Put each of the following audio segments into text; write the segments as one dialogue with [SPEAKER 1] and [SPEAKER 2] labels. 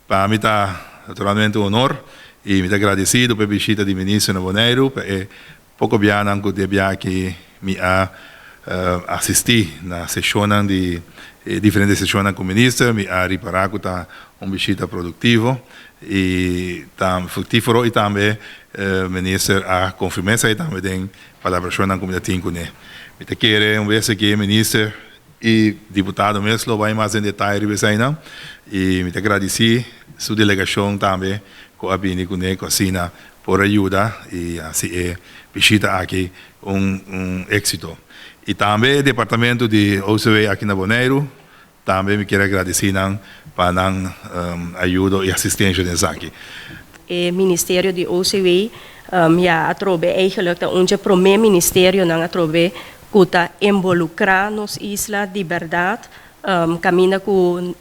[SPEAKER 1] para mim está naturalmente um honor e muito agradecido pela visita do ministro Boneiro, pouco bem que devia aqui me assistir na sessão de diferentes sessões com o ministro, me reparar que está uma visita produtiva e está frutífero e também o ministro a confirmar isso também para a pessoa que me tem com ele. Me quero vez que o ministro e deputado mesmo vai mais em detalhe e me agradecer sua delegação também com a Bini com ele cocina por ajuda e assim visita aqui êxito. E também o departamento de OCW aqui na Bonaire também me quero agradecer para a ajuda e assistência nesse aqui.
[SPEAKER 2] O Ministério de OCW já atrobe eigenlijk onze primeiro ministério não atrobe kuta involucrar nos isla de verdade caminha com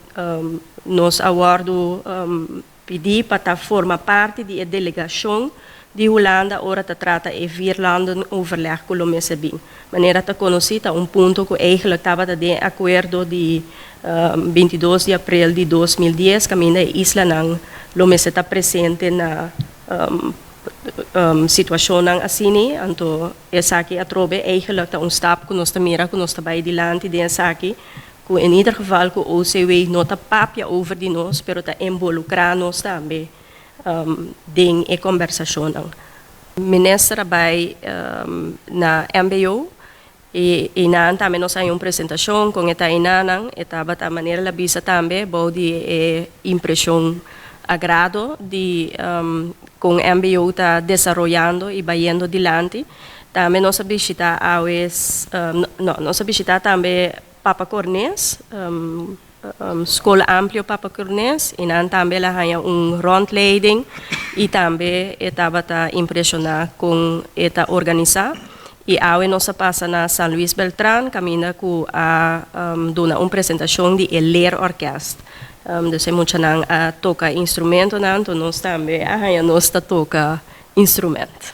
[SPEAKER 2] nos aguardo pedir para formar parte da delegação de Holanda ora te trata e 4 landen overleg com o Messebin. Maneira te conhecida ponto que eigenlijk estava de acordo de 22 de abril de 2010 caminha isla não lo Messe está presente na situação assim, então essa aqui atrobe eigenlijk stap que nós mira que nós vai adiante dessa aqui que in ieder geval que o OCW não está papia over de nós, pero está involucrar nós também em a conversação. O ministro vai na MBO e também nós temos uma apresentação com esta inanang, estava da maneira la visa também, de impressão agrado de com MBO está desenvolvendo e vai indo adiante. Também nós visita nós visita também Papa Cornés, Escola Amplio Papa Cornés, e também lá há rondleiding e também estava impressionado com esta organização. E agora nós passa na São Luís Beltrán, caminha com a dona uma apresentação de Leer Orquestra. Então, muita não toca instrumento, então nós também nós toca instrumento.